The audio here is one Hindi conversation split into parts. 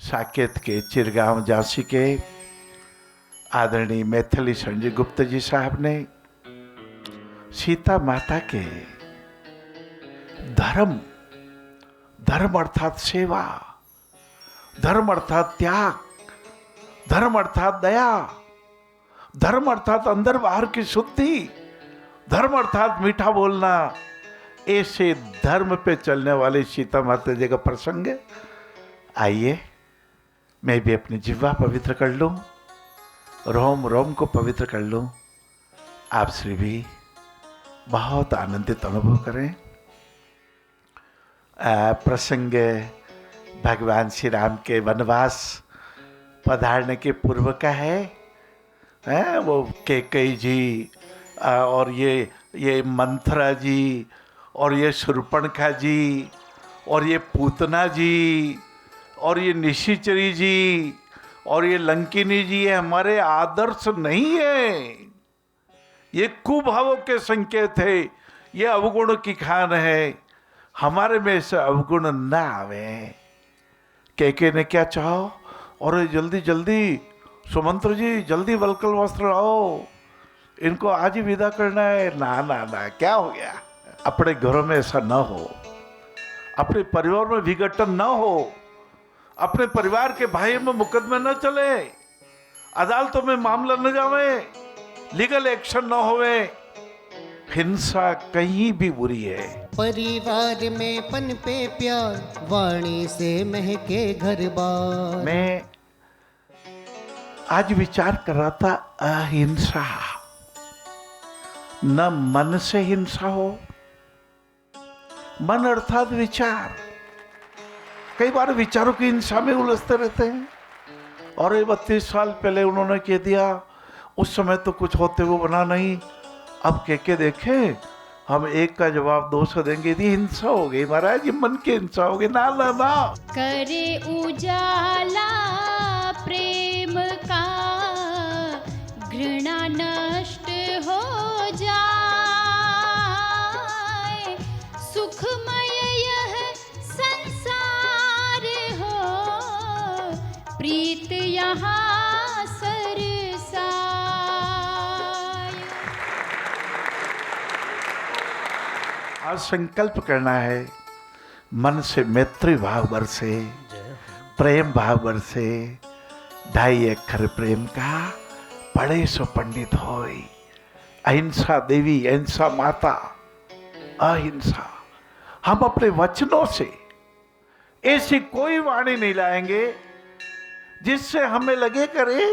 साकेत के चिरगांव झांसी के आदरणीय मैथिली संजय गुप्ता जी साहब ने सीता माता के धर्म धर्म अर्थात सेवा, धर्म अर्थात त्याग, धर्म अर्थात दया, धर्म अर्थात अंदर बाहर की शुद्धि, धर्म अर्थात मीठा बोलना, ऐसे धर्म पे चलने वाले सीता माता जी का प्रसंग है। आइए मैं भी अपनी जिह्वा पवित्र कर लूं, रोम रोम को पवित्र कर लूं, आप श्री भी बहुत आनंदित अनुभव करें। प्रसंग भगवान श्री राम के वनवास पधारने के पूर्व का है। वो कैकेयी जी और ये मंथरा जी और ये शूर्पणखा जी और ये पूतना जी और ये निशाचरी जी और ये लंकिनी जी, ये हमारे आदर्श नहीं है, ये कुभावों के संकेत है, ये अवगुण की खान है। हमारे में से अवगुण न आवे। कैकेयी ने क्या चाहो, और जल्दी जल्दी सुमंत्र जी जल्दी वलकल वस्त्र लाओ, इनको आज ही विदा करना है। ना ना ना, क्या हो गया? अपने घरों में ऐसा न हो, अपने परिवार में विघटन न हो, अपने परिवार के भाई में मुकदमे न चले, अदालतों में मामला न जावे, लीगल एक्शन न होवे। हिंसा कहीं भी बुरी है। परिवार में पनपे प्यार, वाणी से महके घर बार। मैं आज विचार कर रहा था, अहिंसा, न मन से हिंसा हो, मन अर्थात विचार। कई बार विचारों की हिंसा में उलझते रहते हैं। और ये 32 साल पहले उन्होंने कह दिया, उस समय तो कुछ होते वो बना नहीं। अब के देखे, हम एक का जवाब 2 से देंगे, ये हिंसा हो गई महाराज, ये मन की हिंसा हो गई। ना ना ना, करे उजाला प्रेम का, घृणा नष्ट हो जाए, सुखमय यह संसार हो, प्रीत यहाँ सरसाए। आज संकल्प करना है, मन से मैत्री भाव बरसे, प्रेम भाव बरसे, 2.5 अक्षर प्रेम का, पढ़े सो पंडित होय। अहिंसा देवी, अहिंसा माता, अहिंसा। हम अपने वचनों से ऐसी कोई वाणी नहीं लाएंगे जिससे हमें लगे करे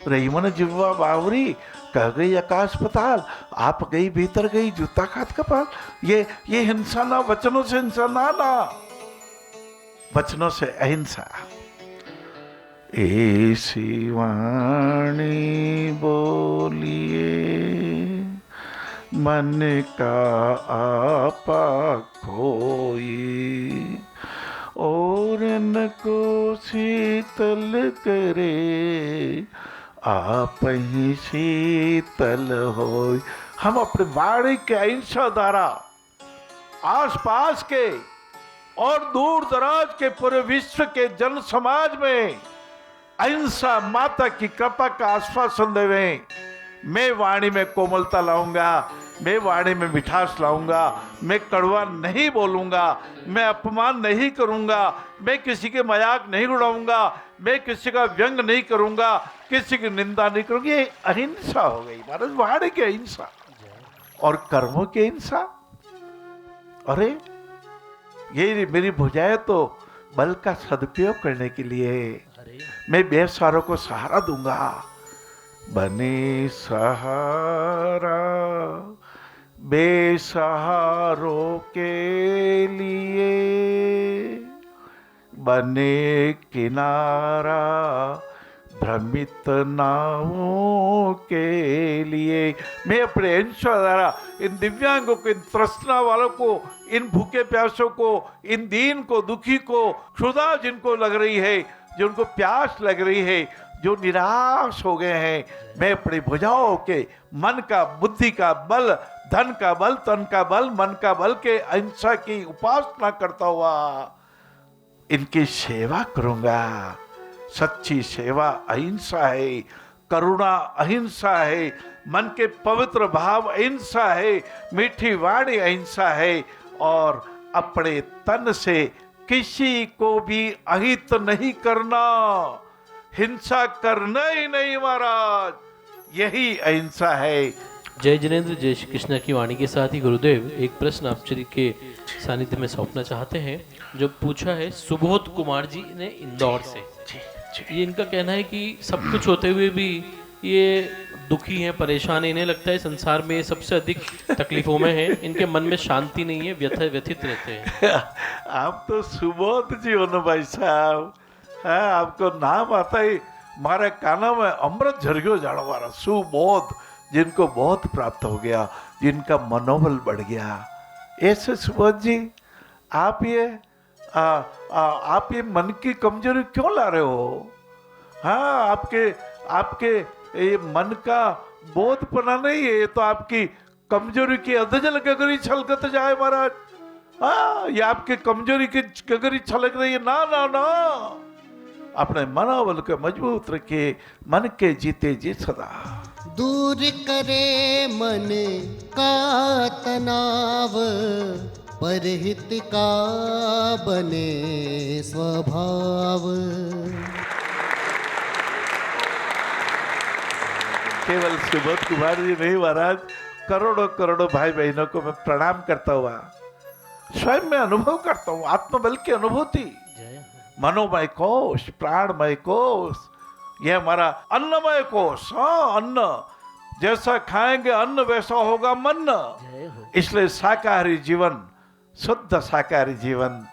रही मन जिह्वा बावरी, कह गई आकाश पताल, आप गई भीतर गई जूता खात कपाल। ये हिंसा ना, वचनों से हिंसा ना, वचनों से अहिंसा। ऐसी वाणी बोलिए, मन का आपा खोई, और न को शीतल करे, आप ही शीतल होय। हम अपने वाणी के अहिंसा द्वारा आसपास के और दूर दराज के पूरे विश्व के जन समाज में अहिंसा माता की कृपा का आश्वासन देवें। मैं वाणी में कोमलता लाऊंगा, मैं वाणी में मिठास लाऊंगा, मैं कड़वा नहीं बोलूंगा, मैं अपमान नहीं करूंगा, मैं किसी के मजाक नहीं उड़ाऊंगा, मैं किसी का व्यंग नहीं करूंगा, किसी की निंदा नहीं करूंगी। ये अहिंसा हो गई महाराज, वाणी की अहिंसा। और कर्मों की हिंसा, अरे ये मेरी भुजाएं तो बल का सदुपयोग करने के लिए, मैं बेसहारों को सहारा दूंगा। बने सहारा बेसहारों के लिए, बने किनारा भ्रमित नावों के लिए। मैं अपने अंशों द्वारा इन दिव्यांगों को, इन तृष्णा वालों को, इन भूखे प्यासों को, इन दीन को, दुखी को, क्षुधा जिनको लग रही है, जिनको प्यास लग रही है, जो निराश हो गए हैं, मैं अपनी भुजाओं के मन का, बुद्धि का बल, धन का बल, तन का बल, मन का बल के अहिंसा की उपासना करता हुआ इनकी सेवा करूंगा। सच्ची सेवा अहिंसा है, करुणा अहिंसा है, मन के पवित्र भाव अहिंसा है, मीठी वाणी अहिंसा है, और अपने तन से किसी को भी अहित नहीं करना, हिंसा करना ही नहीं महाराज, यही अहिंसा है। जय जिनेंद्र, जय श्री कृष्ण की वाणी के साथ ही गुरुदेव एक प्रश्न आप श्री के सानिध्य में सौंपना चाहते हैं, जो पूछा है सुबोध कुमार जी ने इंदौर से। ये इनका कहना है कि सब कुछ होते हुए भी ये दुखी हैं, परेशान हैं, इन्हें लगता है संसार में सबसे अधिक तकलीफों में हैं, इनके मन में शांति नहीं है, व्यथित रहते हैं। आप तो सुबोध जी हो ना भाई साहब, हाँ, आपको नाम आता ही मारे काना में अमृत झरगियो जानो वाला सुबोध, जिनको बहुत प्राप्त हो गया, जिनका मनोबल बढ़ गया। ऐसे सुबोध जी आप ये मन की कमजोरी क्यों ला रहे हो? हाँ, आपके ये मन का बोधपना नहीं है, ये तो आपकी कमजोरी की अधजल गगरी छलकत जाए महाराज। हाँ, ये आपके कमजोरी की गगरी छलक रही है। ना ना ना, अपने मनोबल को मजबूत रखिए, मन के जीते जी सदा। दूर करे मन का तनाव, परहित का बने स्वभाव। केवल सुबोध कुमार जी नहीं महाराज, करोड़ों करोड़ों भाई बहनों को मैं प्रणाम करता हुआ स्वयं में अनुभव करता हूँ आत्मबल की अनुभूति। मनोमय कोश, प्राणमय कोश, यह हमारा अन्नमय कोश। हाँ, अन्न जैसा खाएंगे अन्न वैसा होगा मन। इसलिए शाकाहारी जीवन, शुद्ध शाकाहारी जीवन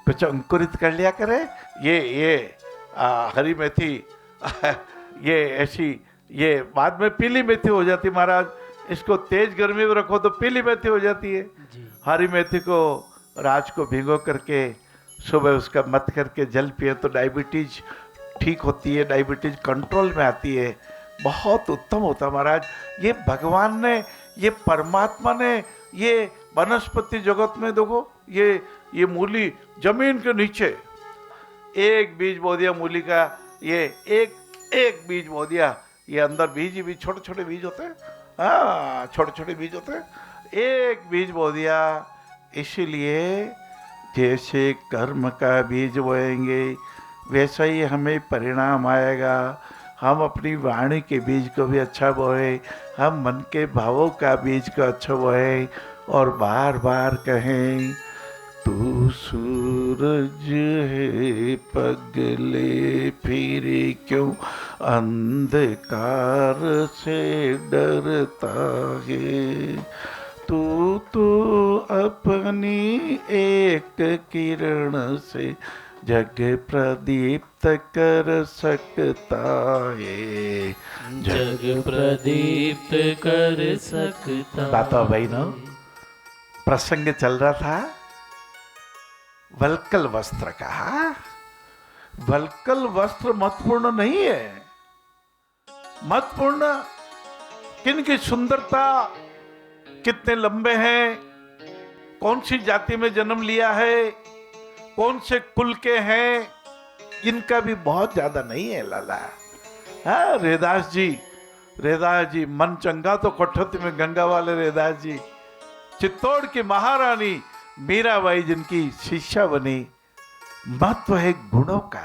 कुछ अंकुरित कर लिया करे। ये हरी मेथी ये ऐसी, ये बाद में पीली मेथी हो जाती महाराज। इसको तेज गर्मी में रखो तो पीली मेथी हो जाती है। हरी मेथी को रात को भिगो करके सुबह उसका मत करके जल पिए तो डायबिटीज ठीक होती है, डायबिटीज कंट्रोल में आती है। बहुत उत्तम होता महाराज। ये भगवान ने, ये परमात्मा ने, ये वनस्पति जगत में देखो, ये मूली जमीन के नीचे एक बीज बो दिया मूली का, ये एक बीज बो दिया, ये अंदर बीज भी छोटे छोटे बीज होते हैं। हाँ, छोटे छोटे बीज होते हैं, एक बीज बो दिया। इसीलिए जैसे कर्म का बीज बोएंगे वैसा ही हमें परिणाम आएगा। हम अपनी वाणी के बीज को भी अच्छा बोए, हम मन के भावों का बीज को अच्छा बोए, और बार बार कहें तू सूरज है पगले फिरे क्यों अंधकार से डरता है, तू तो अपनी एक किरण से जग प्रदीप्त कर सकता है, जग प्रदीप्त कर सकता। बात भाई ना, प्रसंग चल रहा था वल्कल वस्त्र का। वल्कल वस्त्र महत्वपूर्ण नहीं है। महत्वपूर्ण किनकी सुंदरता, कितने लंबे हैं, कौन सी जाति में जन्म लिया है, कौन से कुल के हैं, इनका भी बहुत ज्यादा नहीं है लाला। हाँ, रेदास जी मन चंगा तो कठौती में गंगा वाले रेदास जी, चित्तौड़ की महारानी मीराबाई जिनकी शिष्या बनी। महत्व है गुणों का।